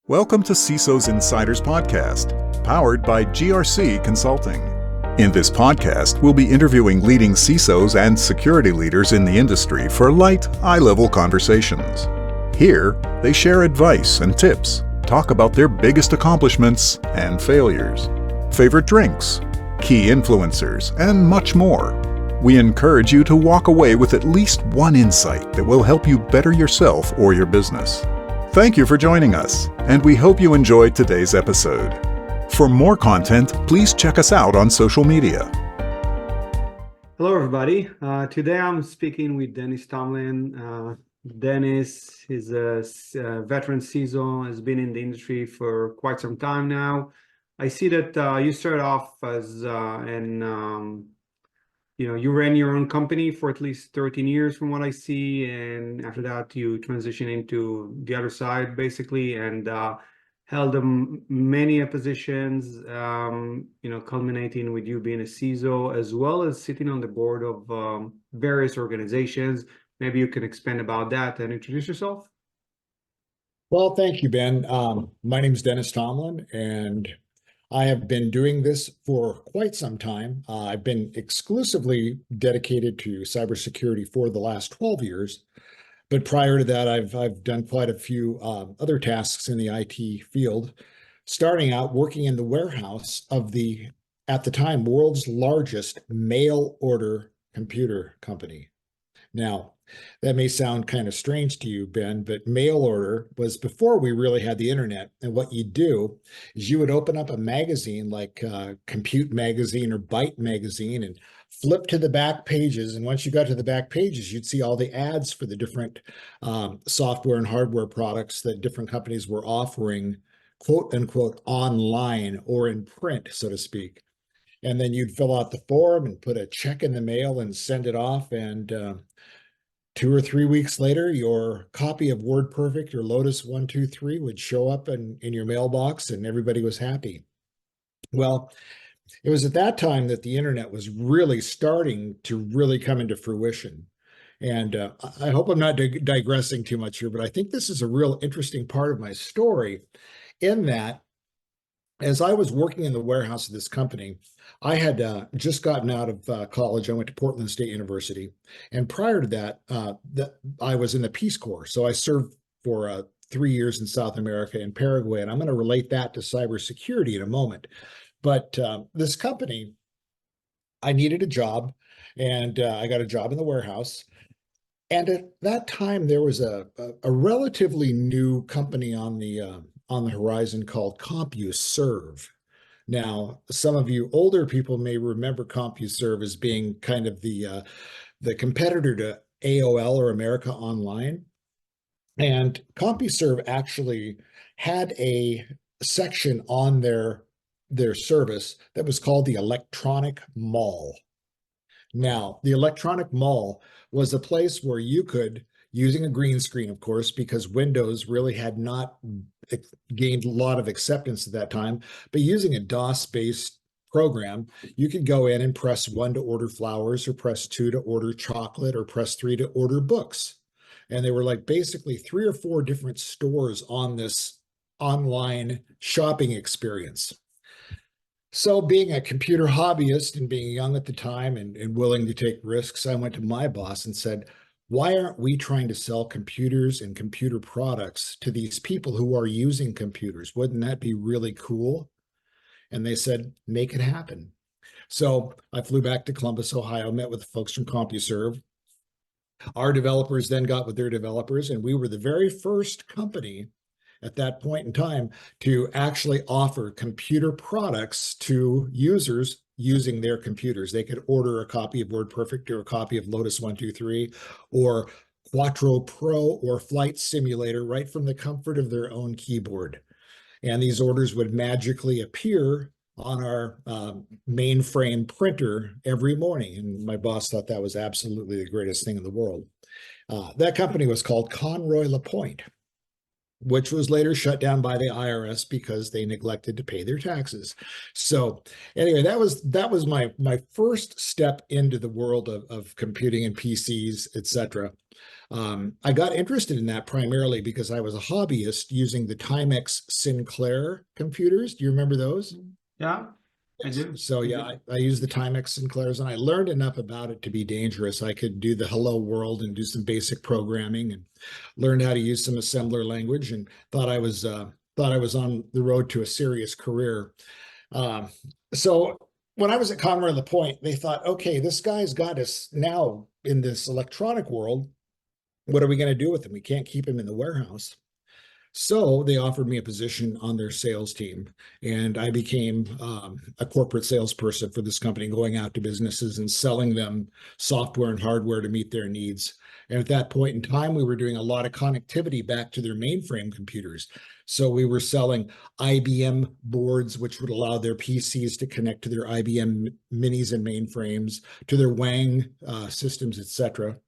Welcome to CISO's Insiders podcast, powered by GRC Consulting. In this podcast, we'll be interviewing leading CISOs and security leaders in the industry for light, eye-level conversations. Here, they share advice and tips, talk about their biggest accomplishments and failures, favorite drinks, key influencers, and much more. We encourage you to walk away with at least one insight that will help you better yourself or your business. Thank you for joining us, and we hope you enjoyed today's episode. For more content, please check us out on social media. Hello, everybody. Today I'm speaking with Dennis Tomlin. Dennis is a veteran CISO, has been in the industry for quite some time now. I see that you started off as you ran your own company for at least 13 years from what I see. And after that, you transitioned into the other side, basically, and held many positions, culminating with you being a CISO, as well as sitting on the board of various organizations. Maybe you can expand about that and introduce yourself. Well, thank you, Ben. My name is Dennis Tomlin, and I have been doing this for quite some time. I've been exclusively dedicated to cybersecurity for the last 12 years. But prior to that, I've done quite a few other tasks in the IT field, starting out working in the warehouse of at the time, world's largest mail order computer company. Now, that may sound kind of strange to you, Ben, but mail order was before we really had the internet. And what you do is you would open up a magazine like Compute Magazine or Byte Magazine and flip to the back pages. And once you got to the back pages, you'd see all the ads for the different software and hardware products that different companies were offering, quote unquote, online or in print, so to speak. And then you'd fill out the form and put a check in the mail and send it off. And 2 or 3 weeks later, your copy of WordPerfect or Lotus 123 would show up in your mailbox, and everybody was happy. Well, it was at that time that the internet was really starting to really come into fruition. And I hope I'm not digressing too much here, but I think this is a real interesting part of my story, in that as I was working in the warehouse of this company, I had just gotten out of college. I went to Portland State University. And prior to that, I was in the Peace Corps. So I served for 3 years in South America in Paraguay. And I'm going to relate that to cybersecurity in a moment. But this company, I needed a job, and I got a job in the warehouse. And at that time, there was a relatively new company on the horizon called CompuServe. Now, some of you older people may remember CompuServe as being kind of the competitor to AOL or America Online. And CompuServe actually had a section on their service that was called the Electronic Mall. Now, the Electronic Mall was a place where you could, using a green screen, of course, because Windows really had not gained a lot of acceptance at that time, but using a DOS-based program, you could go in and press 1 to order flowers, or press 2 to order chocolate, or press 3 to order books. And they were like basically 3 or 4 different stores on this online shopping experience. So being a computer hobbyist and being young at the time and willing to take risks, I went to my boss and said, why aren't we trying to sell computers and computer products to these people who are using computers? Wouldn't that be really cool? And they said, make it happen. So I flew back to Columbus, Ohio, met with the folks from CompuServe. Our developers then got with their developers, and we were the very first company at that point in time to actually offer computer products to users using their computers. They could order a copy of WordPerfect or a copy of Lotus 123 or Quattro Pro or Flight Simulator right from the comfort of their own keyboard. And these orders would magically appear on our mainframe printer every morning. And my boss thought that was absolutely the greatest thing in the world. That company was called Conroy LaPointe, which was later shut down by the IRS because they neglected to pay their taxes. So anyway, that was my first step into the world of computing and PCs, etc. I got interested in that primarily because I was a hobbyist using the Timex Sinclair computers. Do you remember those? Yeah, I Yes. do. So yeah, I used the Timex Sinclairs, and I learned enough about it to be dangerous. I could do the hello world and do some basic programming, and learned how to use some assembler language, and thought I was on the road to a serious career. Um, so when I was at Conroy LaPointe, they thought, okay, this guy's got us now in this electronic world. What are we going to do with him? We can't keep him in the warehouse. So they offered me a position on their sales team, and I became a corporate salesperson for this company, going out to businesses and selling them software and hardware to meet their needs. And at that point in time, we were doing a lot of connectivity back to their mainframe computers. So we were selling IBM boards, which would allow their PCs to connect to their IBM minis and mainframes, to their Wang systems, etc.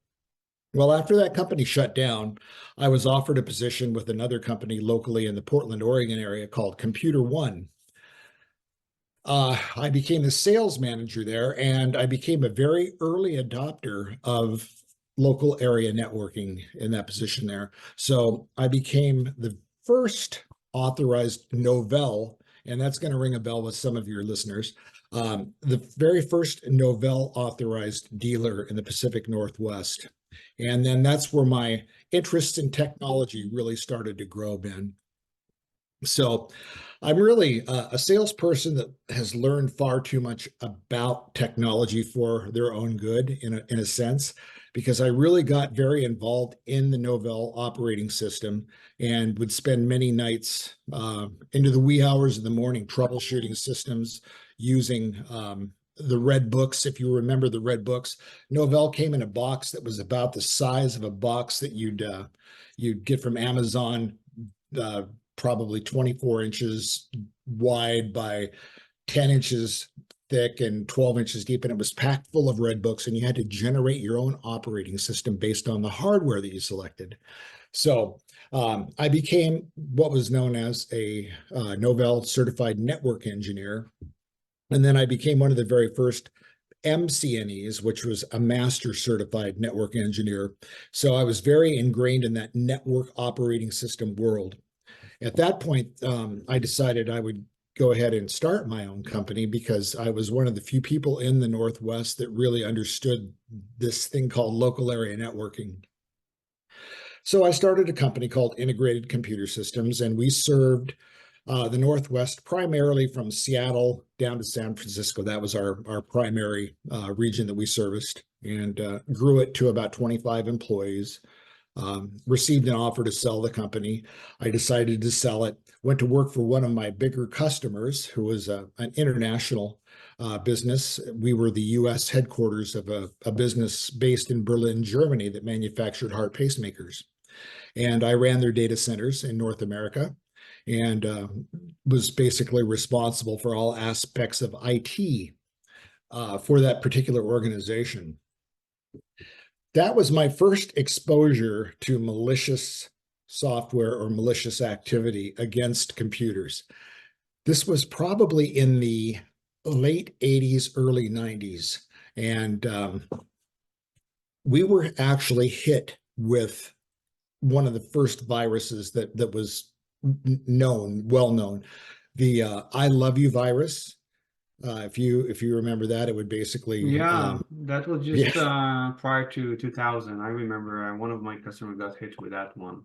Well, after that company shut down, I was offered a position with another company locally in the Portland, Oregon area called Computer One. I became the sales manager there, and I became a very early adopter of local area networking in that position there. So I became the first authorized Novell, and that's going to ring a bell with some of your listeners. The very first Novell authorized dealer in the Pacific Northwest. And then that's where my interest in technology really started to grow, Ben. So I'm really a salesperson that has learned far too much about technology for their own good, in a sense, because I really got very involved in the Novell operating system and would spend many nights into the wee hours of the morning troubleshooting systems using the red books. If you remember the red books, Novell came in a box that was about the size of a box that you'd get from Amazon, probably 24 inches wide by 10 inches thick and 12 inches deep, and it was packed full of red books, and you had to generate your own operating system based on the hardware that you selected. So I became what was known as a Novell certified network engineer. And then I became one of the very first MCNEs, which was a master certified network engineer. So I was very ingrained in that network operating system world. At that point, I decided I would go ahead and start my own company because I was one of the few people in the Northwest that really understood this thing called local area networking. So I started a company called Integrated Computer Systems, and we served the Northwest primarily from Seattle down to San Francisco. That was our primary region that we serviced, and grew it to about 25 employees. Received an offer to sell the company. I decided to sell it, went to work for one of my bigger customers, who was an international business. We were the US headquarters of a business based in Berlin, Germany, that manufactured heart pacemakers. And I ran their data centers in North America, and was basically responsible for all aspects of IT for that particular organization. That was my first exposure to malicious software or malicious activity against computers. This was probably in the late 80s, early 90s. And we were actually hit with one of the first viruses that was well known, the I love you virus. If you remember that, it would basically Yeah, that was yeah. just prior to 2000. I remember one of my customers got hit with that one.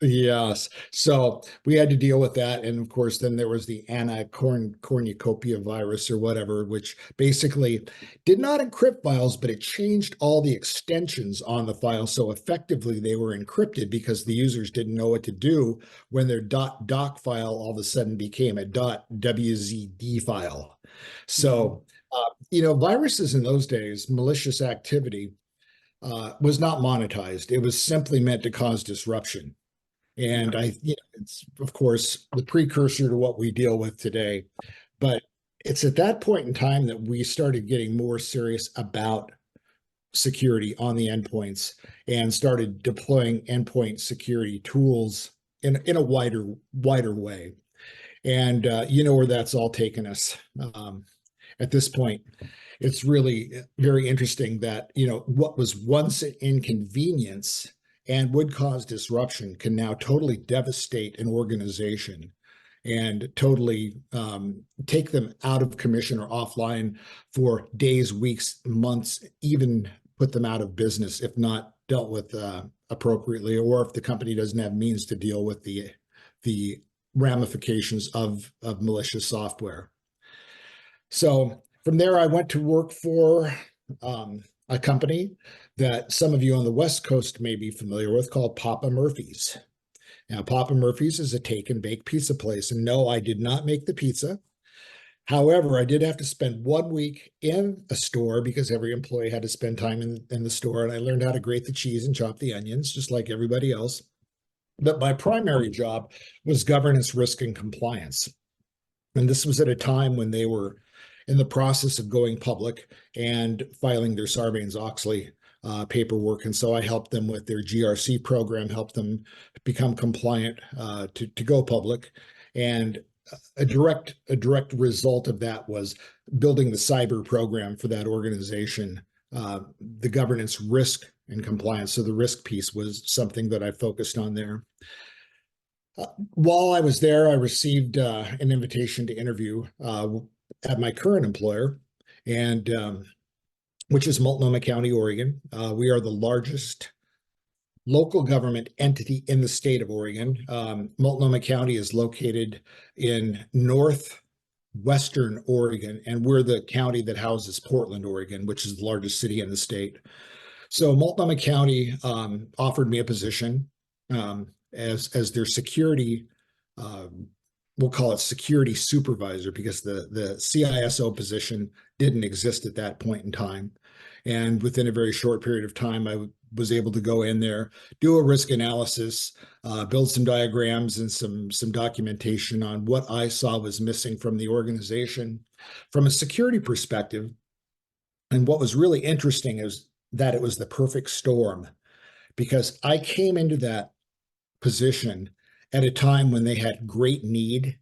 Yes. So we had to deal with that. And of course, then there was the cornucopia virus or whatever, which basically did not encrypt files, but it changed all the extensions on the file. So effectively, they were encrypted because the users didn't know what to do when their .doc file all of a sudden became a .wzd file. So, viruses in those days, malicious activity, was not monetized. It was simply meant to cause disruption. And it's of course the precursor to what we deal with today. But it's at that point in time that we started getting more serious about security on the endpoints and started deploying endpoint security tools in a wider way. And you know where that's all taken us. At this point, it's really very interesting that what was once an inconvenience and would cause disruption can now totally devastate an organization and totally take them out of commission or offline for days, weeks, months, even put them out of business if not dealt with appropriately, or if the company doesn't have means to deal with the ramifications of malicious software. So from there, I went to work for a company that some of you on the West Coast may be familiar with called Papa Murphy's. Now, Papa Murphy's is a take and bake pizza place. And no, I did not make the pizza. However, I did have to spend 1 week in a store because every employee had to spend time in the store. And I learned how to grate the cheese and chop the onions, just like everybody else. But my primary job was governance, risk, and compliance. And this was at a time when they were in the process of going public and filing their Sarbanes-Oxley paperwork. And so I helped them with their GRC program, helped them become compliant to go public. And a direct result of that was building the cyber program for that organization, the governance, risk, and compliance. So the risk piece was something that I focused on there. While I was there, I received an invitation to interview at my current employer, and which is Multnomah County, Oregon. We are the largest local government entity in the state of Oregon. Multnomah County is located in northwestern Oregon, and we're the county that houses Portland, Oregon, which is the largest city in the state. So Multnomah County offered me a position as their security, we'll call it security supervisor, because the CISO position didn't exist at that point in time. And within a very short period of time, I was able to go in there, do a risk analysis, build some diagrams and some documentation on what I saw was missing from the organization from a security perspective. And what was really interesting is that it was the perfect storm, because I came into that position at a time when they had great need,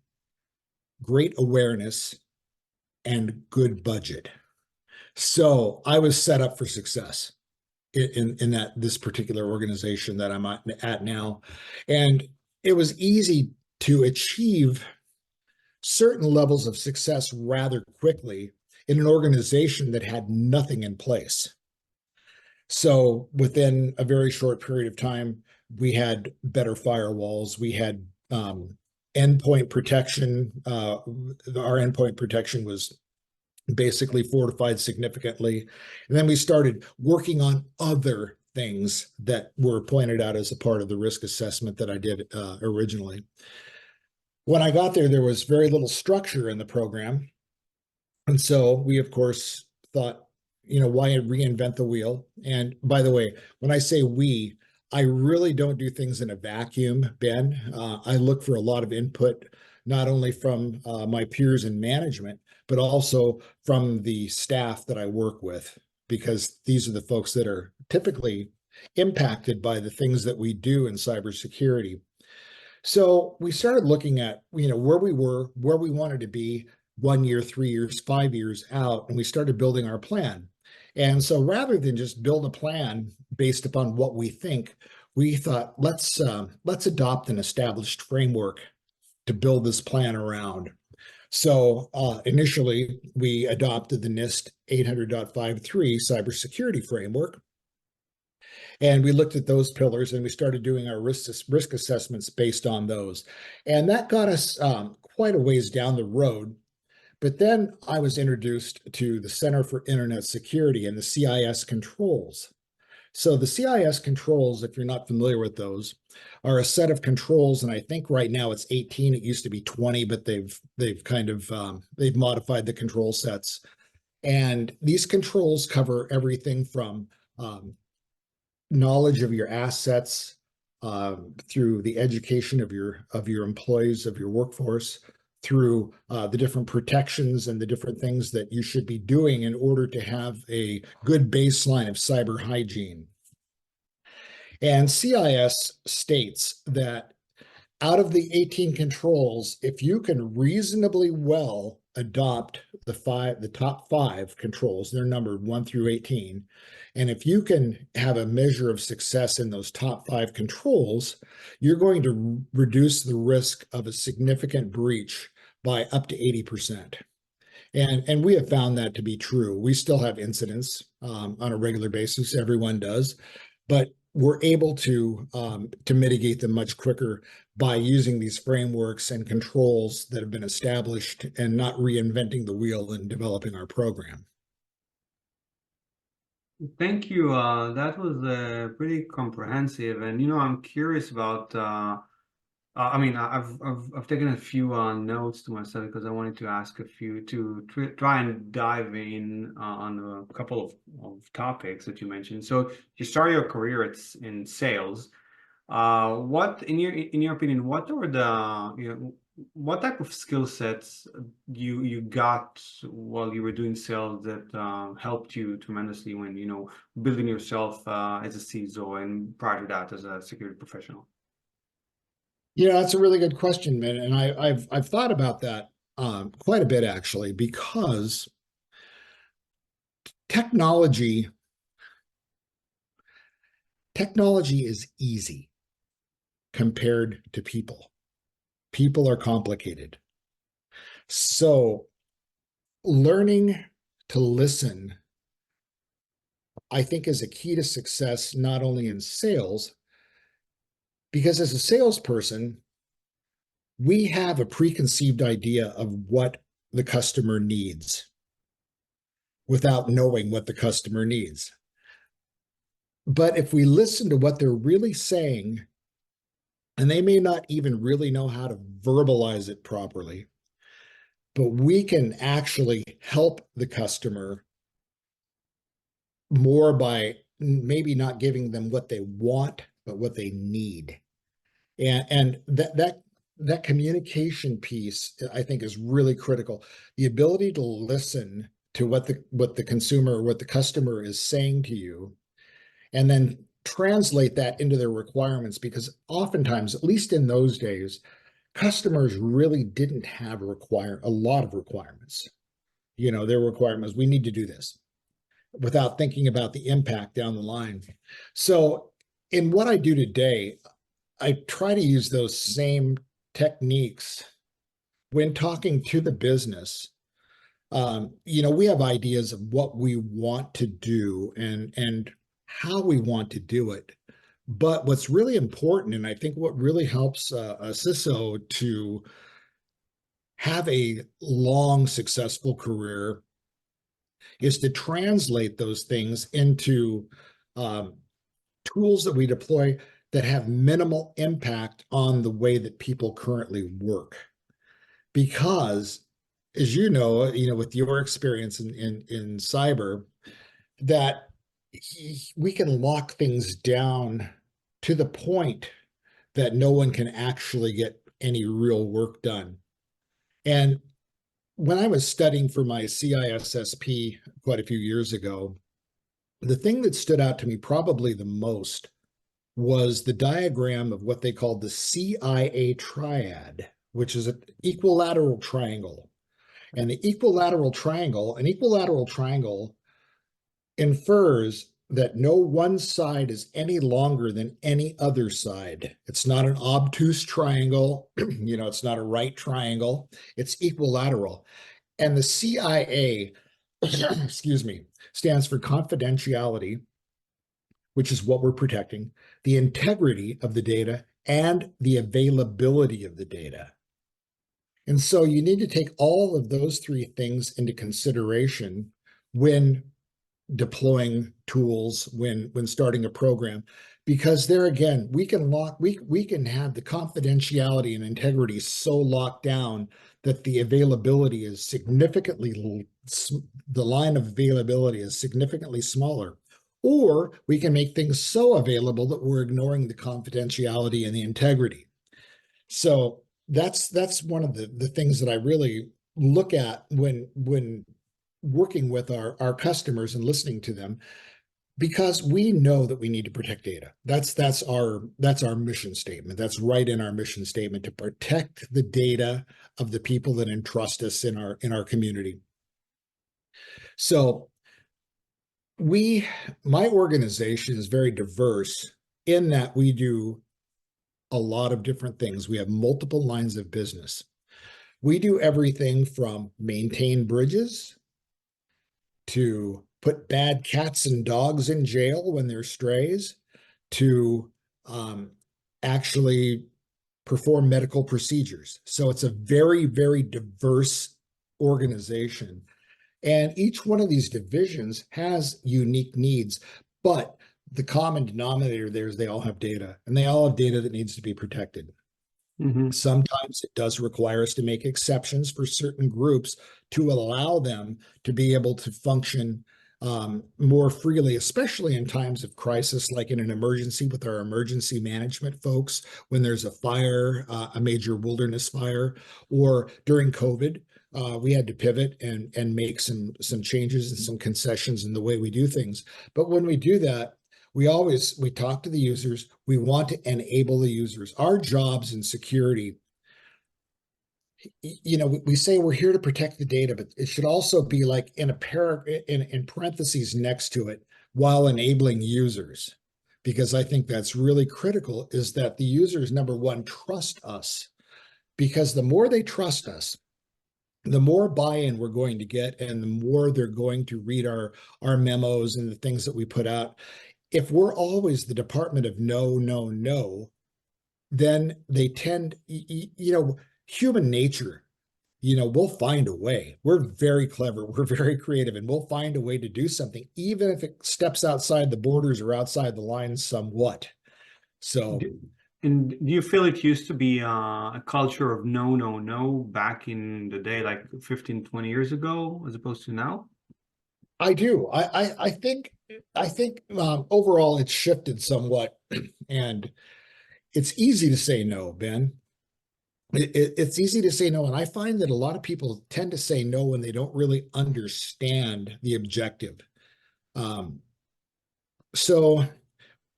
great awareness, and good budget. So I was set up for success in this particular organization that I'm at now. And it was easy to achieve certain levels of success rather quickly in an organization that had nothing in place. So within a very short period of time, we had better firewalls. We had endpoint protection. Our endpoint protection was basically fortified significantly. And then we started working on other things that were pointed out as a part of the risk assessment that I did originally. When I got there, there was very little structure in the program. And so we, of course, thought, why reinvent the wheel? And by the way, when I say we, I really don't do things in a vacuum, Ben. I look for a lot of input, not only from my peers in management, but also from the staff that I work with, because these are the folks that are typically impacted by the things that we do in cybersecurity. So we started looking at, where we were, where we wanted to be 1 year, 3 years, 5 years out, and we started building our plan. And so rather than just build a plan based upon what we think, we thought, let's adopt an established framework to build this plan around. So initially, we adopted the NIST 800.53 cybersecurity framework. And we looked at those pillars and we started doing our risk assessments based on those. And that got us quite a ways down the road. But then I was introduced to the Center for Internet Security and the CIS controls. So the CIS controls, if you're not familiar with those, are a set of controls, and I think right now it's 18. It used to be 20, but they've modified the control sets. And these controls cover everything from knowledge of your assets through the education of your employees, of your workforce, through the different protections and the different things that you should be doing in order to have a good baseline of cyber hygiene. And CIS states that out of the 18 controls, if you can reasonably well adopt the top 5 controls. They're numbered 1 through 18. And if you can have a measure of success in those top 5 controls, you're going to reduce the risk of a significant breach by up to 80%. And we have found that to be true. We still have incidents on a regular basis. Everyone does, but we're able to mitigate them much quicker by using these frameworks and controls that have been established and not reinventing the wheel in developing our program. Thank you. That was pretty comprehensive, and I'm curious about. I mean, I've taken a few notes to myself because I wanted to ask a few to try and dive in on a couple of topics that you mentioned. So you started your career in sales. What, in your opinion, what are the what type of skill sets you got while you were doing sales that helped you tremendously when building yourself as a CISO and prior to that as a security professional? Yeah, that's a really good question, man. And I've thought about that quite a bit actually, because technology is easy compared to people. People are complicated. So learning to listen, I think, is a key to success, not only in sales, because as a salesperson, we have a preconceived idea of what the customer needs without knowing what the customer needs. But if we listen to what they're really saying, and they may not even really know how to verbalize it properly, but we can actually help the customer more by maybe not giving them what they want, but what they need. And that communication piece, I think, is really critical. The ability to listen to what the consumer or what the customer is saying to you, and then translate that into their requirements, because oftentimes, at least in those days, customers really didn't have a lot of requirements. Their requirements, we need to do this, without thinking about the impact down the line. So in what I do today, I try to use those same techniques when talking to the business. We have ideas of what we want to do and how we want to do it. But what's really important, and I think what really helps a CISO to have a long, successful career, is to translate those things into tools that we deploy that have minimal impact on the way that people currently work. Because, as you know, with your experience in cyber, that we can lock things down to the point that no one can actually get any real work done. And when I was studying for my CISSP quite a few years ago, the thing that stood out to me probably the most was the diagram of what they called the CIA triad, which is an equilateral triangle. And an equilateral triangle infers that no one side is any longer than any other side. It's not an obtuse triangle, it's not a right triangle, it's equilateral. And the CIA, excuse me, stands for confidentiality, which is what we're protecting, the integrity of the data, and the availability of the data. And so you need to take all of those 3 things into consideration when deploying tools, when starting a program, because there again, we can have the confidentiality and integrity so locked down that the availability is the line of availability is significantly smaller. Or we can make things so available that we're ignoring the confidentiality and the integrity. So that's one of the things that I really look at when working with our customers and listening to them, because we know that we need to protect data. That's our mission statement. That's right in our mission statement, to protect the data of the people that entrust us in our community. So my organization is very diverse in that we do a lot of different things. We have multiple lines of business. We do everything from maintain bridges to put bad cats and dogs in jail when they're strays, to actually perform medical procedures. So it's a very, very diverse organization. And each one of these divisions has unique needs, but the common denominator there is they all have data, and they all have data that needs to be protected. Mm-hmm. Sometimes it does require us to make exceptions for certain groups to allow them to be able to function more freely, especially in times of crisis, like in an emergency with our emergency management folks, when there's a fire, a major wilderness fire, or during COVID. We had to pivot and make some changes and some concessions in the way we do things. But when we do that, we talk to the users. We want to enable the users. Our jobs in security, we say we're here to protect the data, but it should also be like in parentheses next to it, while enabling users. Because I think that's really critical, is that the users, number one, trust us. Because the more they trust us, the more buy-in we're going to get, and the more they're going to read our memos and the things that we put out. If we're always the department of no, no, no, then they tend, human nature, we'll find a way. We're very clever. We're very creative, and we'll find a way to do something, even if it steps outside the borders or outside the lines somewhat. So. And do you feel it used to be a culture of no, no, no back in the day, like 15, 20 years ago, as opposed to now? I do. I think overall it's shifted somewhat, and it's easy to say no, Ben. It's easy to say no, and I find that a lot of people tend to say no when they don't really understand the objective. So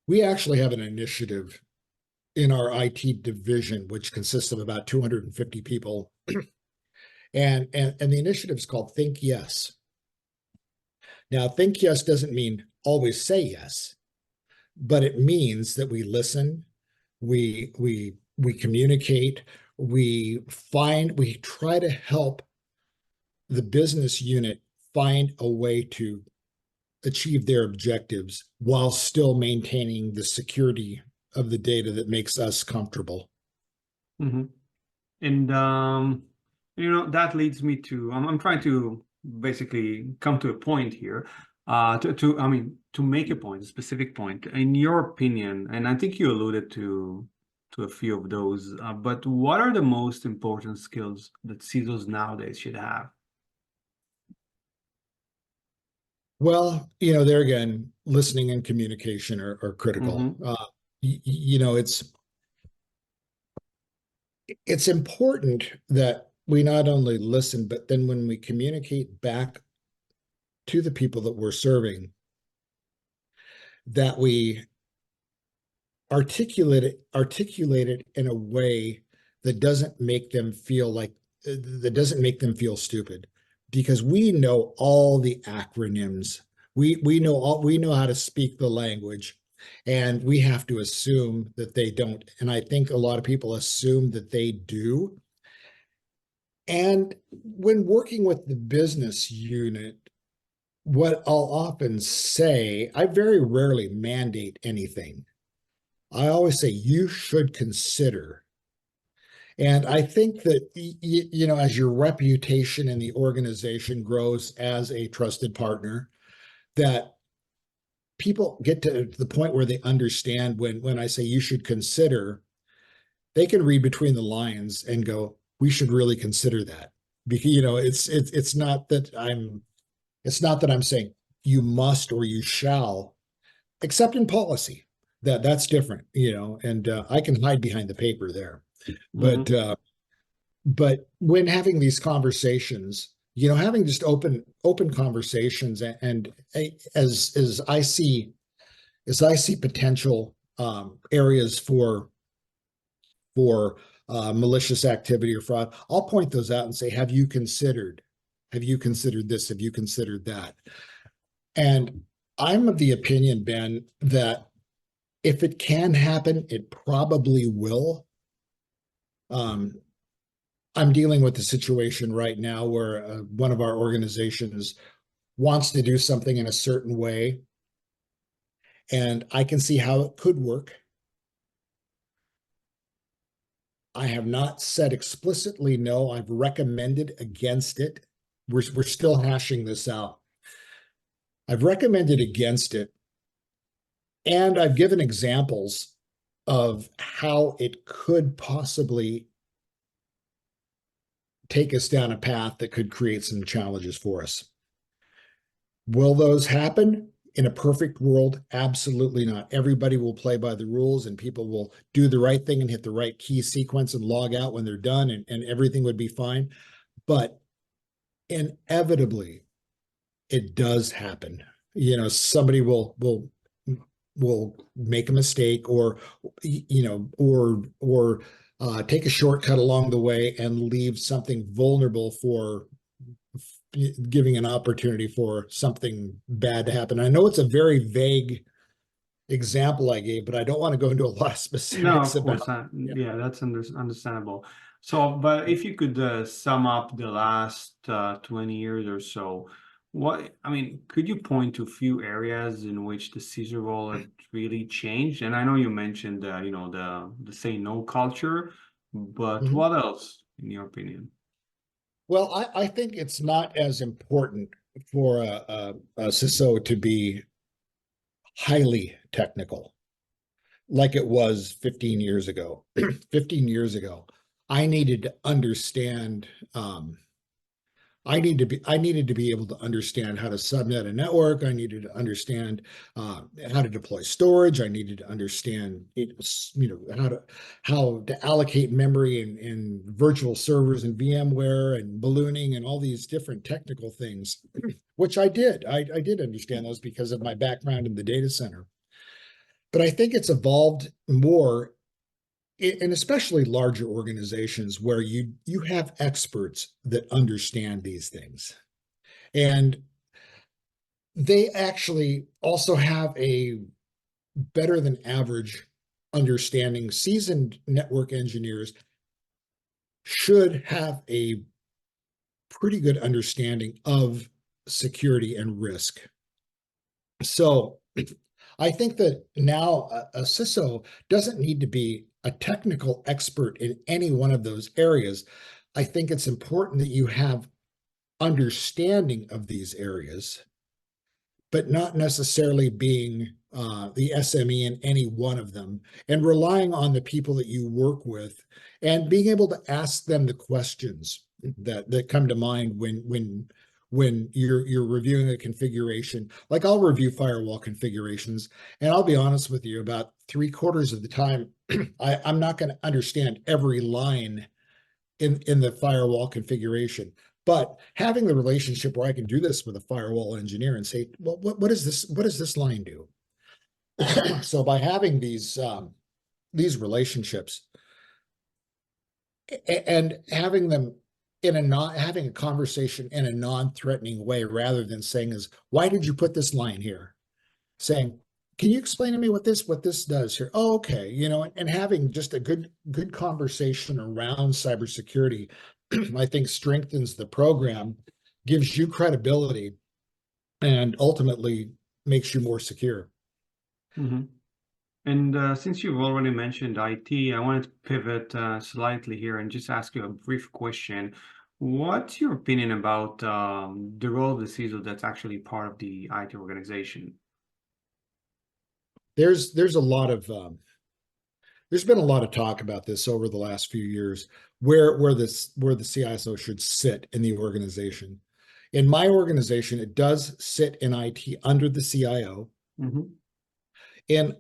we actually have an initiative in our IT division, which consists of about 250 people, and the initiative is called Think Yes. Now, think yes doesn't mean always say yes, but it means that we listen, we communicate, we try to help the business unit find a way to achieve their objectives while still maintaining the security of the data that makes us comfortable. Mm-hmm. And that leads me to I'm trying to basically come to a point here, to make a point, a specific point. In your opinion, and I think you alluded to a few of those, but what are the most important skills that CISOs nowadays should have? Well, there again, listening and communication are critical. Mm-hmm. It's important that we not only listen, but then when we communicate back to the people that we're serving, that we articulate it in a way that doesn't make them feel stupid, because we know all the acronyms. We know how to speak the language, and we have to assume that they don't. And I think a lot of people assume that they do. And when working with the business unit, what I'll often say, I very rarely mandate anything. I always say, you should consider. And I think that, as your reputation in the organization grows as a trusted partner, that people get to the point where they understand when I say you should consider, they can read between the lines and go, we should really consider that. Because, it's not that I'm saying you must or you shall, except in policy. That's different, and I can hide behind the paper there. Mm-hmm. But when having these conversations, having just open conversations, and as I see potential areas for malicious activity or fraud, I'll point those out and say, have you considered this? Have you considered that? And I'm of the opinion, Ben, that if it can happen, it probably will. I'm dealing with a situation right now where one of our organizations wants to do something in a certain way, and I can see how it could work. I have not said explicitly no. I've recommended against it. We're still hashing this out. I've recommended against it, and I've given examples of how it could possibly take us down a path that could create some challenges for us. Will those happen? In a perfect world, absolutely not. Everybody will play by the rules and people will do the right thing and hit the right key sequence and log out when they're done, and everything would be fine. But inevitably, it does happen. You know, somebody will make a mistake or take a shortcut along the way and leave something vulnerable for giving an opportunity for something bad to happen. I know it's a very vague example I gave, but I don't want to go into a lot of specifics. No, of course, Yeah. that's understandable. So, but if you could sum up the last 20 years or so, could you point to a few areas in which the CISO role had really changed? And I know you mentioned, the say no culture, but Mhm. what else, in your opinion? Well, I think it's not as important for a CISO to be highly technical like it was 15 years ago. 15 years ago, I needed to understand I needed to be able to understand how to subnet a network. I needed to understand how to deploy storage. I needed to understand how to allocate memory in virtual servers and VMware and ballooning and all these different technical things, which I did. I did understand those because of my background in the data center. But I think it's evolved more, and especially larger organizations where you have experts that understand these things. And they actually also have a better than average understanding. Seasoned network engineers should have a pretty good understanding of security and risk. So I think that now a CISO doesn't need to be a technical expert in any one of those areas. I think it's important that you have understanding of these areas, but not necessarily being the SME in any one of them, and relying on the people that you work with and being able to ask them the questions that come to mind when you're reviewing a configuration. Like, I'll review firewall configurations, and I'll be honest with you, about 3/4 of the time, I'm not going to understand every line in the firewall configuration. But having the relationship where I can do this with a firewall engineer and say, well, what is this? What does this line do? So by having these relationships and having them having a conversation in a non-threatening way, rather than saying why did you put this line here? Saying, can you explain to me what this does here? Oh, okay. And having just a good conversation around cybersecurity, I think strengthens the program, gives you credibility, and ultimately makes you more secure. Mm-hmm. And since you've already mentioned IT, I wanted to pivot slightly here and just ask you a brief question. What's your opinion about the role of the CISO that's actually part of the IT organization? There's a lot of there's been a lot of talk about this over the last few years, where the CISO should sit in the organization. In my organization, it does sit in IT under the CIO. Mm-hmm. In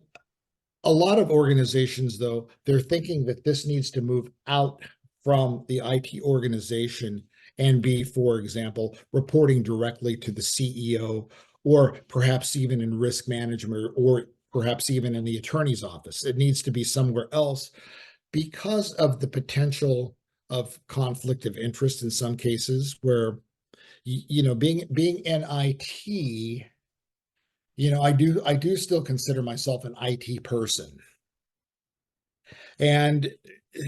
a lot of organizations, though, they're thinking that this needs to move out from the IT organization and be, for example, reporting directly to the CEO, or perhaps even in risk management, or perhaps even in the attorney's office. It needs to be somewhere else because of the potential of conflict of interest in some cases where, being in IT, I do still consider myself an IT person. And,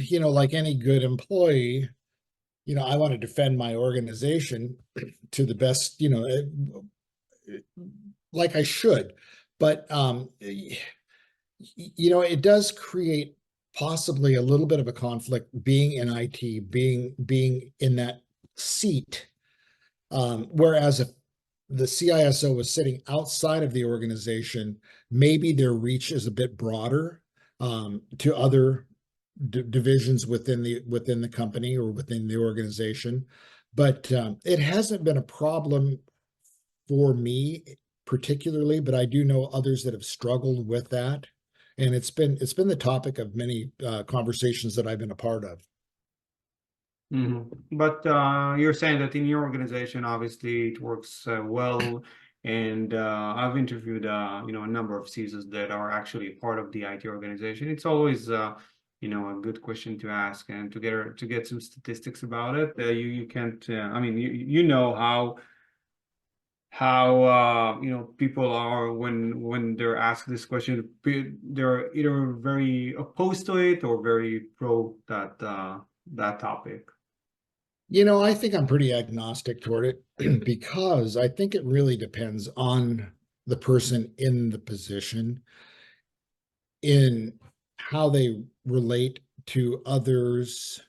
like any good employee, I want to defend my organization to the best, like I should. But, it does create possibly a little bit of a conflict being in IT, being in that seat. Whereas if the CISO was sitting outside of the organization, maybe their reach is a bit broader to other divisions within the company or within the organization. But it hasn't been a problem for me particularly, but I do know others that have struggled with that. And it's been the topic of many conversations that I've been a part of. But you're saying that in your organization, obviously, it works well. And I've interviewed, a number of CISOs that are actually part of the IT organization. It's always, a good question to ask and to get some statistics about it. You can't. I mean, you know how people are when they're asked this question. They're either very opposed to it or very pro that topic. I think I'm pretty agnostic toward it because I think it really depends on the person in the position, in how they relate to others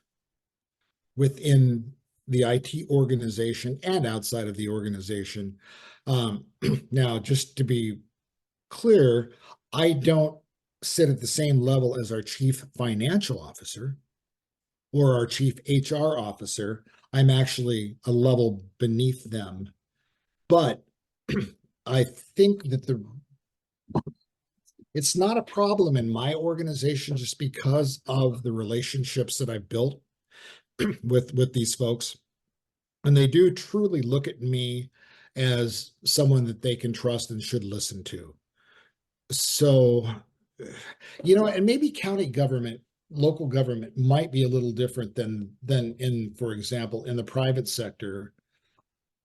within the IT organization and outside of the organization. Now, just to be clear, I don't sit at the same level as our chief financial officer or our chief HR officer. I'm actually a level beneath them. But I think that it's not a problem in my organization just because of the relationships that I've built with these folks. And they do truly look at me as someone that they can trust and should listen to. So, and maybe county government, local government might be a little different than in, for example, in the private sector,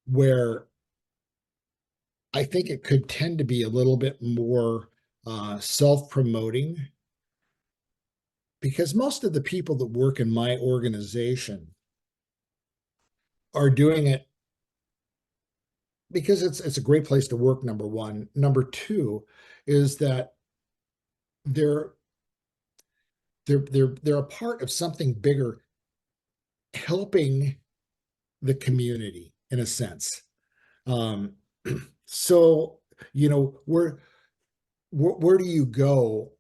where I think it could tend to be a little bit more self-promoting, because most of the people that work in my organization are doing it because it's a great place to work, number one. Number two is that they're a part of something bigger, helping the community in a sense. So, where do you go?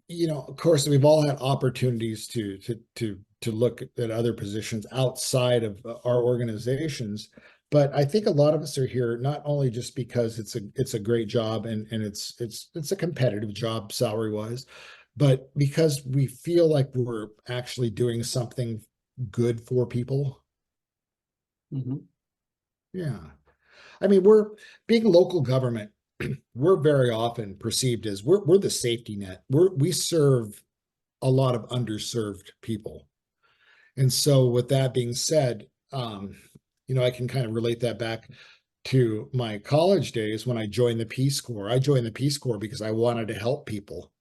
Of course, we've all had opportunities to look at other positions outside of our organizations, but I think a lot of us are here not only just because it's a great job and it's a competitive job salary wise, but because we feel like we're actually doing something good for people. Yeah. I mean, we're being local government. We're very often perceived as we're the safety net. We serve a lot of underserved people. And so with that being said, I can kind of relate that back to my college days when I joined the Peace Corps. I joined the Peace Corps because I wanted to help people,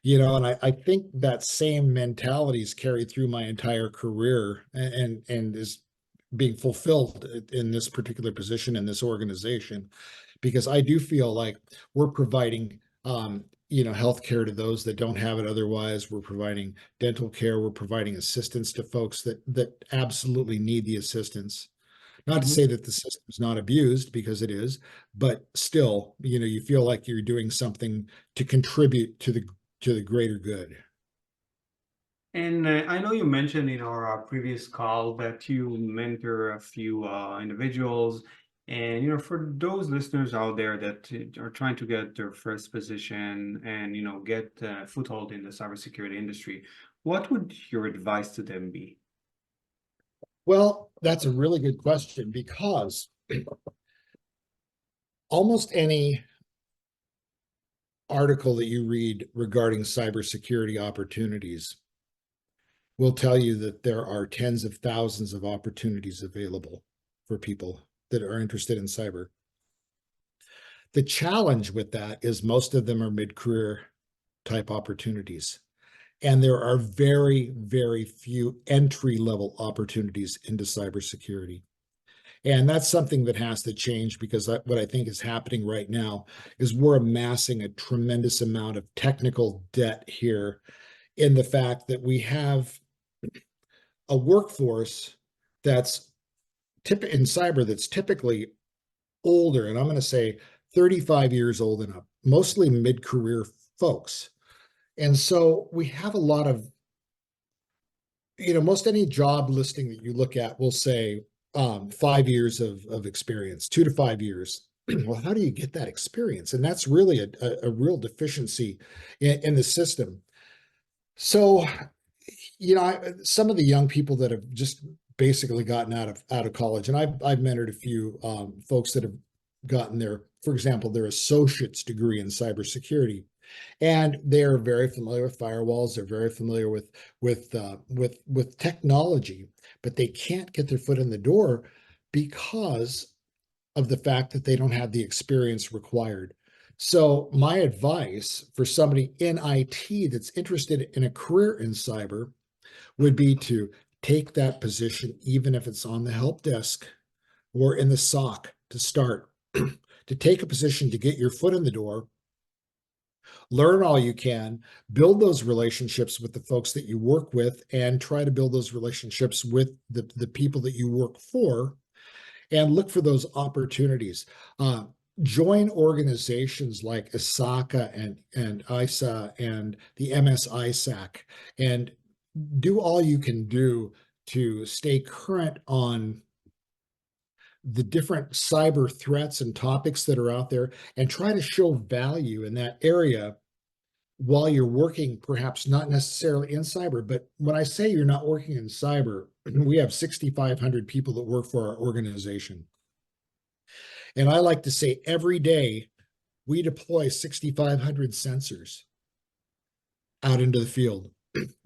and I think that same mentality is carried through my entire career and is being fulfilled in this particular position in this organization, because I do feel like we're providing healthcare to those that don't have it otherwise. We're providing dental care. We're providing assistance to folks that absolutely need the assistance. Not to say that the system is not abused, because it is, but still, you feel like you're doing something to contribute to the greater good. And I know you mentioned in our previous call that you mentor a few individuals. And, for those listeners out there that are trying to get their first position and, get a foothold in the cybersecurity industry, what would your advice to them be? Well, that's a really good question, because almost any article that you read regarding cybersecurity opportunities will tell you that there are tens of thousands of opportunities available for people that are interested in cyber. The challenge with that is most of them are mid-career type opportunities. And there are very, very few entry-level opportunities into cybersecurity. And that's something that has to change, because what I think is happening right now is we're amassing a tremendous amount of technical debt here, in the fact that we have a workforce that's in cyber that's typically older, and I'm going to say 35 years old and up, mostly mid-career folks. And so we have a lot of, most any job listing that you look at will say 5 years of experience, 2 to 5 years. Well, how do you get that experience? And that's really a real deficiency in the system. So, some of the young people that have just basically gotten out of college, and I've mentored a few folks that have gotten for example, their associate's degree in cybersecurity, and they're very familiar with firewalls. They're very familiar with technology, but they can't get their foot in the door because of the fact that they don't have the experience required. So my advice for somebody in IT that's interested in a career in cyber would be to take that position, even if it's on the help desk or in the SOC to start, to take a position to get your foot in the door, learn all you can, build those relationships with the folks that you work with, and try to build those relationships with the people that you work for, and look for those opportunities. Join organizations like ISACA and ISA and the MS-ISAC, and do all you can do to stay current on the different cyber threats and topics that are out there, and try to show value in that area while you're working, perhaps not necessarily in cyber. But when I say you're not working in cyber, we have 6,500 people that work for our organization. And I like to say every day we deploy 6,500 sensors out into the field,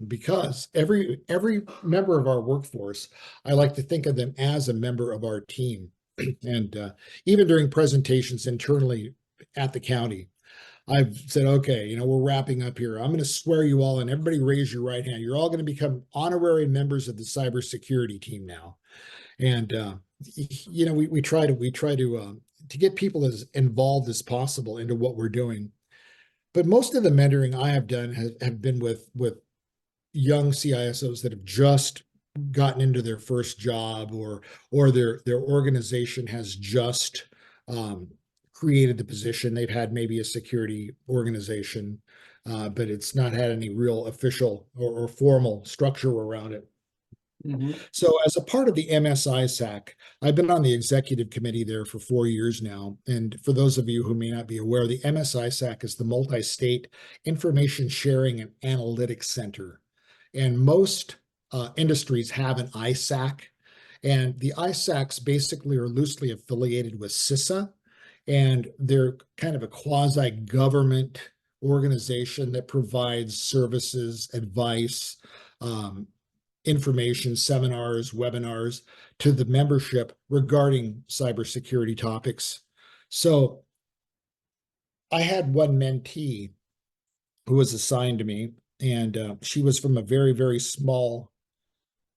because every member of our workforce, I like to think of them as a member of our team. And even during presentations internally at the county, I've said, okay, we're wrapping up here. I'm going to swear you all in. Everybody raise your right hand. You're all going to become honorary members of the cybersecurity team now. And we try to get people as involved as possible into what we're doing. But most of the mentoring I have done have been with young CISOs that have just gotten into their first job, or their organization has just created the position. They've had maybe a security organization, but it's not had any real official or formal structure around it. Mm-hmm. So as a part of the MS-ISAC, I've been on the executive committee there for 4 years now. And for those of you who may not be aware, the MS-ISAC is the Multi-State Information Sharing and Analytics Center. And most industries have an ISAC. And the ISACs basically are loosely affiliated with CISA. And they're kind of a quasi-government organization that provides services, advice, information, seminars, webinars to the membership regarding cybersecurity topics. So I had one mentee who was assigned to me, and she was from a very, very small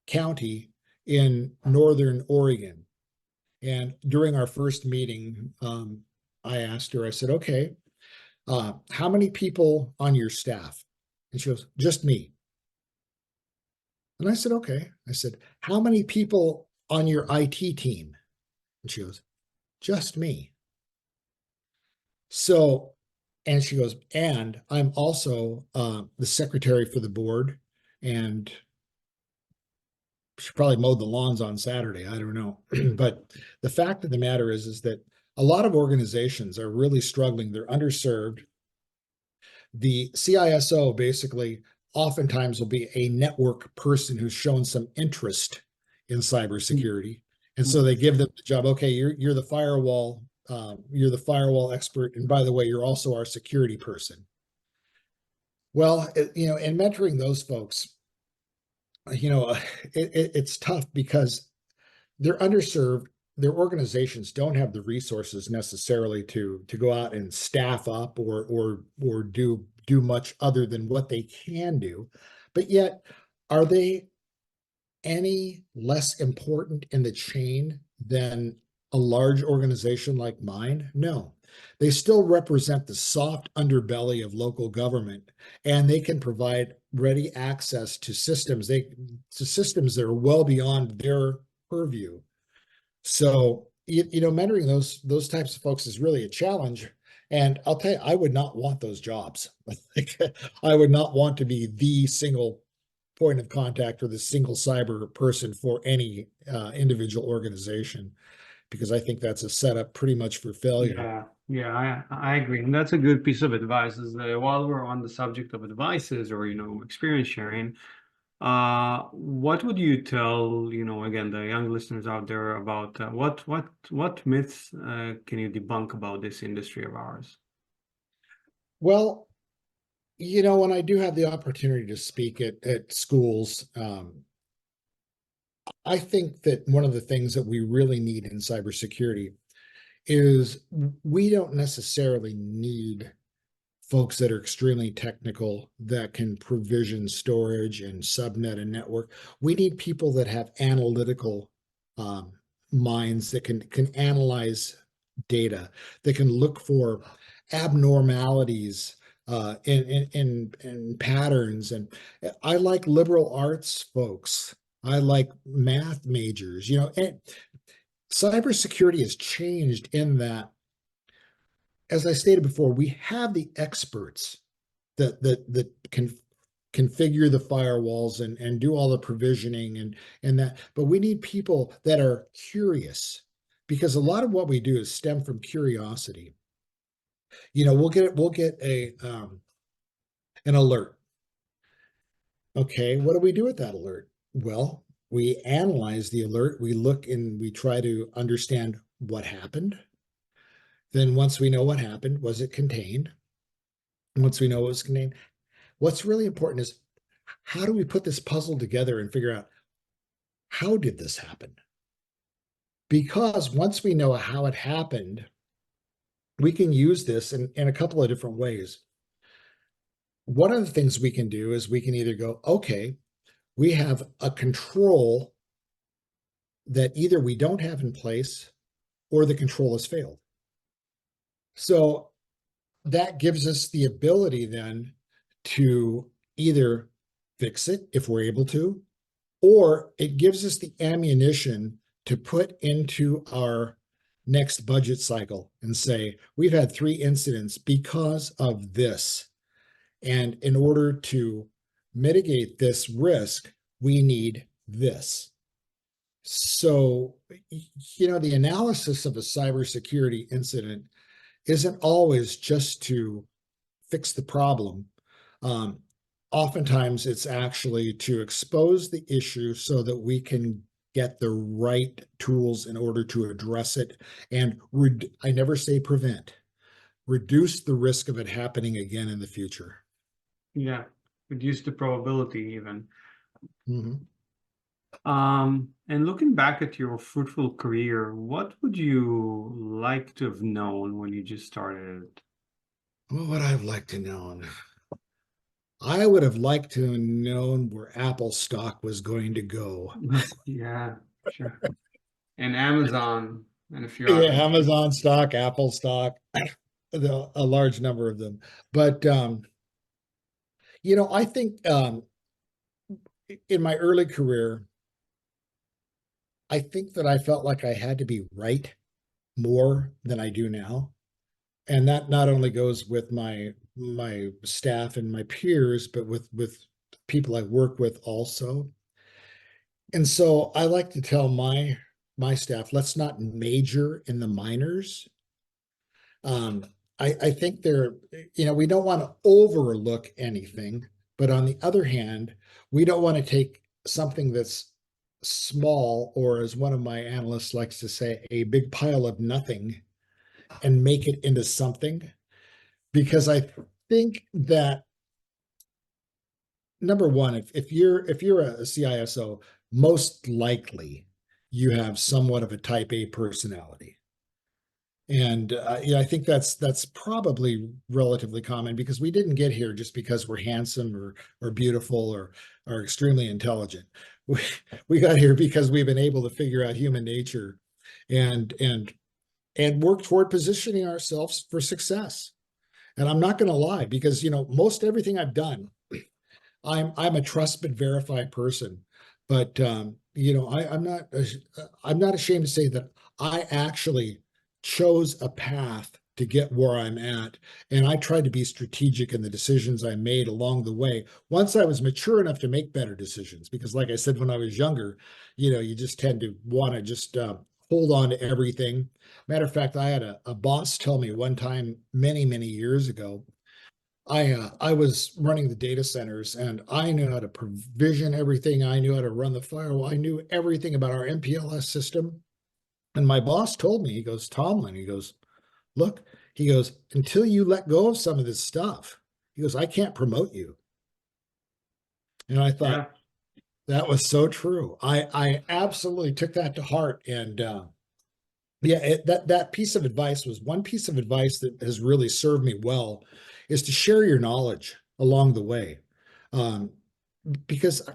county in Northern Oregon. And during our first meeting, I asked her, I said, okay, how many people on your staff? And she goes, just me. And I said, okay. I said, how many people on your IT team? And she goes, just me. So, and she goes, and I'm also the secretary for the board, and she probably mowed the lawns on Saturday. I don't know. But the fact of the matter is that a lot of organizations are really struggling. They're underserved. The CISO basically oftentimes will be a network person who's shown some interest in cybersecurity. And so they give them the job. Okay, you're the firewall, expert. And by the way, you're also our security person. Well, in mentoring those folks, you know, it's tough because they're underserved. Their organizations don't have the resources necessarily to go out and staff up or do much other than what they can do. But yet, are they any less important in the chain than a large organization like mine? No. They still represent the soft underbelly of local government, and they can provide ready access to systems that are well beyond their purview. So, mentoring those types of folks is really a challenge. And I'll tell you, I would not want those jobs. I would not want to be the single point of contact or the single cyber person for any individual organization, because I think that's a setup pretty much for failure. I agree. And that's a good piece of advice is that while we're on the subject of advices or, experience sharing, what would you tell, again, the young listeners out there about what myths can you debunk about this industry of ours? Well, when I do have the opportunity to speak at schools, I think that one of the things that we really need in cybersecurity is we don't necessarily need folks that are extremely technical that can provision storage and subnet and network. We need people that have analytical minds that can analyze data, that can look for abnormalities in patterns. And I like liberal arts folks. I like math majors. And cybersecurity has changed in that, as I stated before, we have the experts that can configure the firewalls and do all the provisioning and that, but we need people that are curious, because a lot of what we do is stem from curiosity. We'll get an alert. Okay, what do we do with that alert? Well, we analyze the alert, we look and we try to understand what happened. Then once we know what happened, was it contained? Once we know what was contained, what's really important is, how do we put this puzzle together and figure out, how did this happen? Because once we know how it happened, we can use this in a couple of different ways. One of the things we can do is we can either go, okay, we have a control that either we don't have in place or the control has failed. So that gives us the ability then to either fix it if we're able to, or it gives us the ammunition to put into our next budget cycle and say, we've had 3 incidents because of this. And in order to mitigate this risk, we need this. So, the analysis of a cybersecurity incident isn't always just to fix the problem. Oftentimes, it's actually to expose the issue so that we can get the right tools in order to address it. And I never say prevent, reduce the risk of it happening again in the future. Yeah, reduce the probability even. Mm-hmm. And looking back at your fruitful career, what would you like to have known when you just started? What would I have liked to know? I would have liked to have known where Apple stock was going to go. Yeah, sure. And Amazon and a few Yeah, others. Amazon stock, Apple stock, a large number of them. But I think in my early career, I think that I felt like I had to be right more than I do now. And that not only goes with my staff and my peers, but with people I work with also. And so I like to tell my staff, let's not major in the minors. I think we don't want to overlook anything, but on the other hand, we don't want to take something that's small, or as one of my analysts likes to say, a big pile of nothing, and make it into something. Because I think that number one, if you're a CISO, most likely you have somewhat of a type A personality. And yeah, I think that's probably relatively common, because we didn't get here just because we're handsome or beautiful or extremely intelligent. We got here because we've been able to figure out human nature and work toward positioning ourselves for success. And I'm not going to lie, because most everything I've done, I'm a trust but verify person. But I'm not ashamed to say that I actually chose a path to get where I'm at, and I tried to be strategic in the decisions I made along the way. Once I was mature enough to make better decisions, because like I said, when I was younger, you just tend to want to just hold on to everything. Matter of fact, I had a boss tell me one time many years ago. I was running the data centers, and I knew how to provision everything. I knew how to run the firewall. I knew everything about our MPLS system. And my boss told me, he goes, Tomlin, he goes, look, he goes, until you let go of some of this stuff, he goes, I can't promote you. And I thought that was so true. I absolutely took that to heart. And yeah, that piece of advice was one piece of advice that has really served me well, is to share your knowledge along the way. Because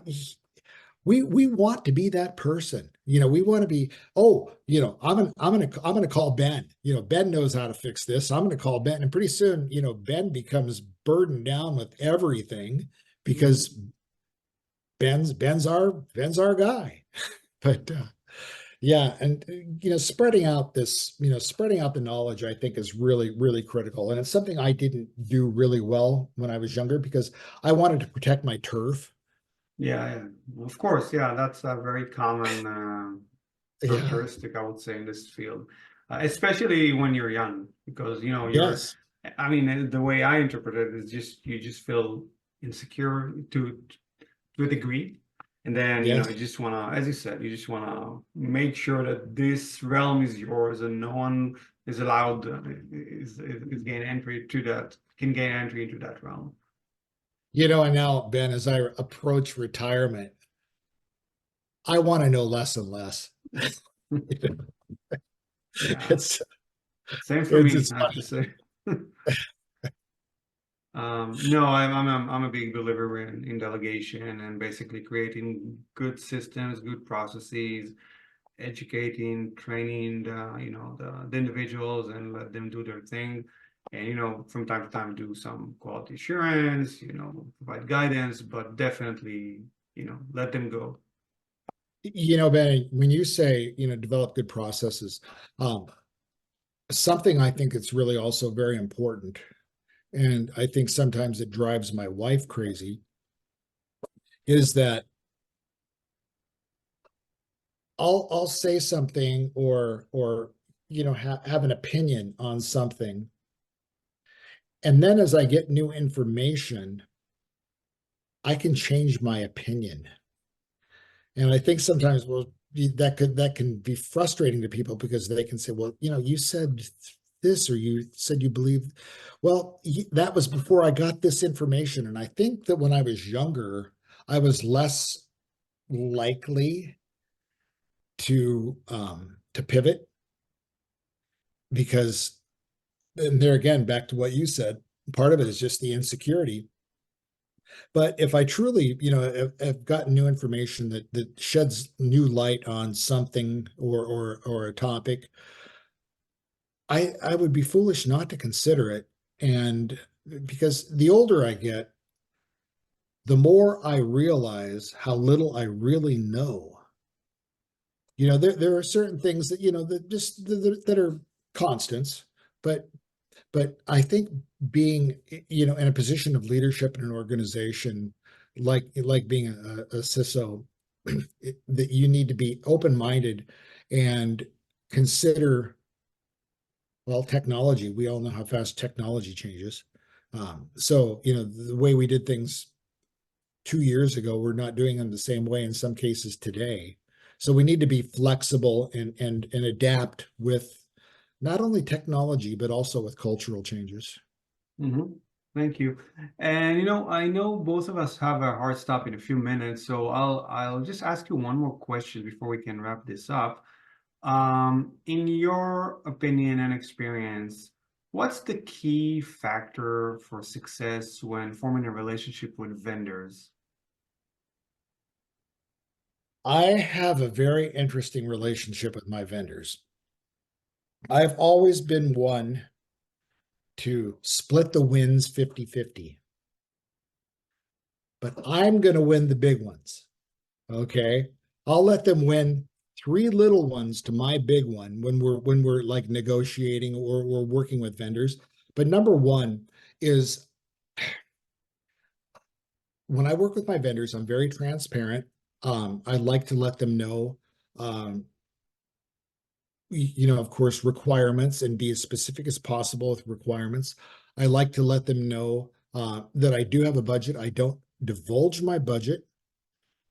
we want to be that person. We want to be, I'm gonna call Ben. Ben knows how to fix this. I'm gonna call Ben. And pretty soon, Ben becomes burdened down with everything, because Ben's our guy. But yeah, and spreading out the knowledge, I think, is really critical. And it's something I didn't do really well when I was younger, because I wanted to protect my turf. Yeah, of course. Yeah, that's a very common characteristic, I would say, in this field, especially when you're young, because Yes. I mean, the way I interpret it is you just feel insecure to a degree, and then Yes. you just want to, as you said, you just want to make sure that this realm is yours, and no one is allowed is gain entry to that can gain entry into that realm. And now, Ben, as I approach retirement, I want to know less and less. Yeah, It's same for me, it's I have to say. No, I'm a big believer in delegation, and basically creating good systems, good processes, educating, training the individuals, and let them do their thing. And from time to time do some quality assurance, provide guidance, but definitely, let them go. Ben, when you say, develop good processes, something I think it's really also very important, and I think sometimes it drives my wife crazy, is that I'll say something, or have an opinion on something, and then as I get new information, I can change my opinion. And I think sometimes, that can be frustrating to people, because they can say, well, you said this, or you said you believe. Well, that was before I got this information. And I think that when I was younger, I was less likely to pivot, because, and there again, back to what you said, part of it is just the insecurity. But if I truly, have gotten new information that sheds new light on something, or a topic, I would be foolish not to consider it. And because the older I get, the more I realize how little I really know. There are certain things that, that are constants, but I think being, in a position of leadership in an organization, like being a CISO, that you need to be open-minded and consider, well, technology. We all know how fast technology changes. So, the way we did things 2 years ago, we're not doing them the same way in some cases today. So we need to be flexible and adapt with not only technology, but also with cultural changes. Mm-hmm. Thank you. And I know both of us have a hard stop in a few minutes, so I'll just ask you one more question before we can wrap this up. In your opinion and experience, what's the key factor for success when forming a relationship with vendors? I have a very interesting relationship with my vendors. I've always been one to split the wins 50-50. But I'm going to win the big ones. Okay. I'll let them win 3 little ones to my big one when we're like negotiating or we're working with vendors. But number one is when I work with my vendors, I'm very transparent. I like to let them know, of course, requirements and be as specific as possible with requirements. I like to let them know that I do have a budget. I don't divulge my budget,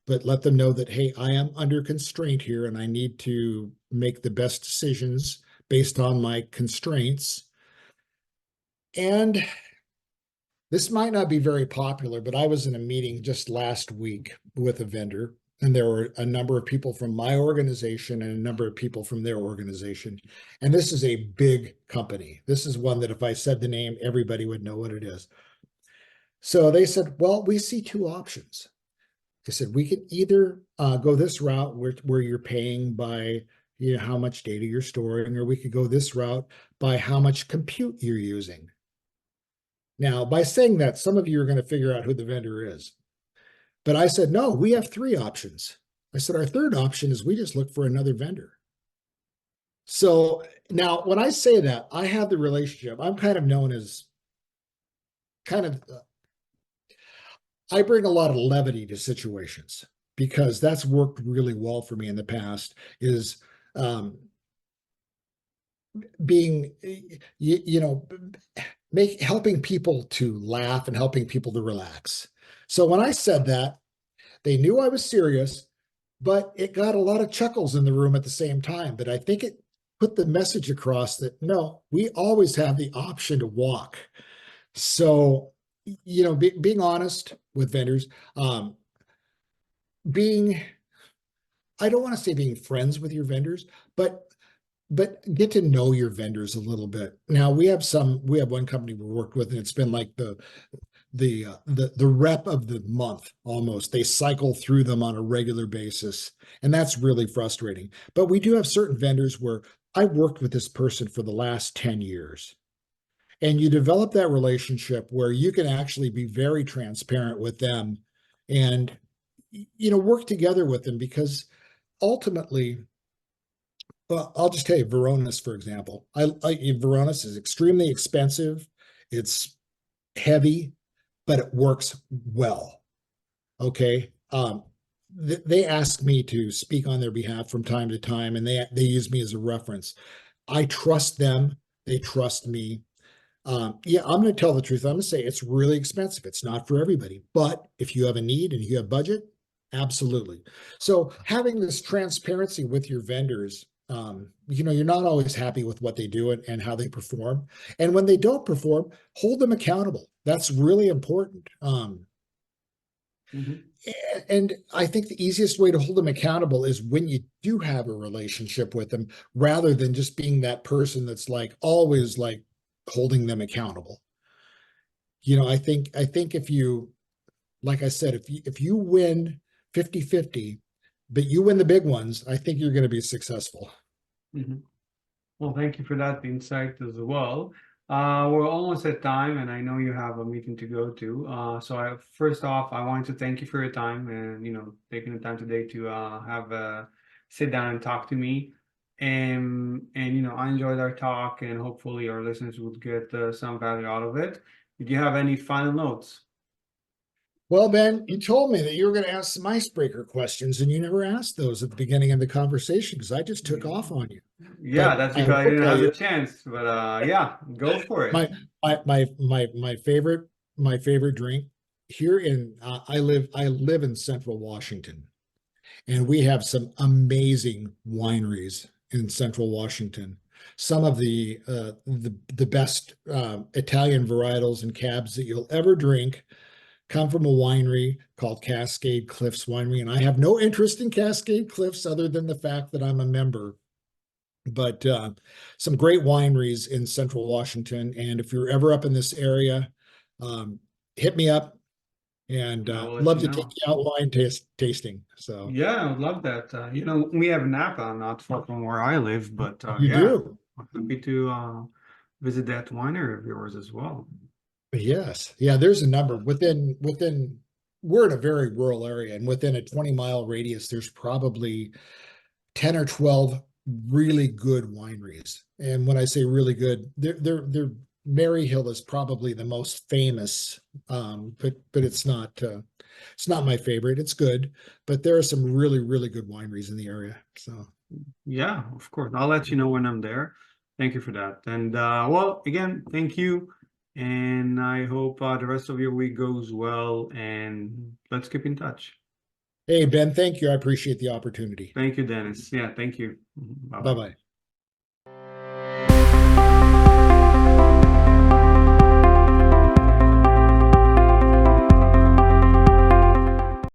but let them know that, hey, I am under constraint here and I need to make the best decisions based on my constraints. And this might not be very popular, but I was in a meeting just last week with a vendor, and there were a number of people from my organization and a number of people from their organization. And this is a big company. This is one that if I said the name, everybody would know what it is. So they said, well, we see 2 options. They said, we can either go this route where you're paying by how much data you're storing, or we could go this route by how much compute you're using. Now, by saying that, some of you are going to figure out who the vendor is. But I said, no, we have 3 options. I said, our third option is we just look for another vendor. So now when I say that, I have the relationship. I'm kind of known as I bring a lot of levity to situations because that's worked really well for me in the past is being, helping people to laugh and helping people to relax. So when I said that, they knew I was serious, but it got a lot of chuckles in the room at the same time. But I think it put the message across that, no, we always have the option to walk. So, being honest with vendors, I don't want to say being friends with your vendors, but get to know your vendors a little bit. Now we have one company we worked with, and it's been like the rep of the month almost. They cycle through them on a regular basis, and that's really frustrating. But we do have certain vendors where I worked with this person for the last 10 years. And you develop that relationship where you can actually be very transparent with them and work together with them, because ultimately, well, I'll just tell you, Varonis, for example. Varonis is extremely expensive. It's heavy, but it works well. Okay. They ask me to speak on their behalf from time to time, and they use me as a reference. I trust them. They trust me. Yeah, I'm going to tell the truth. I'm going to say it's really expensive. It's not for everybody, but if you have a need and you have budget, absolutely. So having this transparency with your vendors, you're not always happy with what they do and how they perform. And when they don't perform, hold them accountable. That's really important. And I think the easiest way to hold them accountable is when you do have a relationship with them, rather than just being that person that's like always like holding them accountable. I think if you, like I said, if you win 50-50, but you win the big ones, I think you're going to be successful. Well, thank you for that insight as well. We're almost at time, and I know you have a meeting to go to. So first off, I wanted to thank you for your time and taking the time today to have a sit down and talk to me. And I enjoyed our talk, and hopefully our listeners would get some value out of it. Did you have any final notes? Well, Ben, you told me that you were going to ask some icebreaker questions, and you never asked those at the beginning of the conversation because I just took off on you. Yeah, But that's I because I will didn't tell have you, the chance. But yeah, go for it. my favorite drink here I live in Central Washington, and we have some amazing wineries in Central Washington. some of the best Italian varietals and cabs that you'll ever drink come from a winery called Cascade Cliffs Winery. And I have no interest in Cascade Cliffs other than the fact that I'm a member. But some great wineries in Central Washington. And if you're ever up in this area, hit me up, and love to take you out wine tasting. So yeah, I would love that. You know, we have Napa not far from where I live, but you yeah, do. I'm happy to visit that winery of yours as well. Yes. Yeah, there's a number within we're in a very rural area, and within a 20-mile radius, there's probably 10 or 12 really good wineries. And when I say really good, they're Maryhill is probably the most famous, but it's not my favorite. It's good, but there are some really, really good wineries in the area. So Yeah, of course. I'll let you know when I'm there. Thank you for that. And well, again, thank you. And I hope the rest of your week goes well, and let's keep in touch. hey, Ben, thank you. I appreciate the opportunity. Thank you, Dennis. Yeah, thank you. Bye-bye. Bye-bye.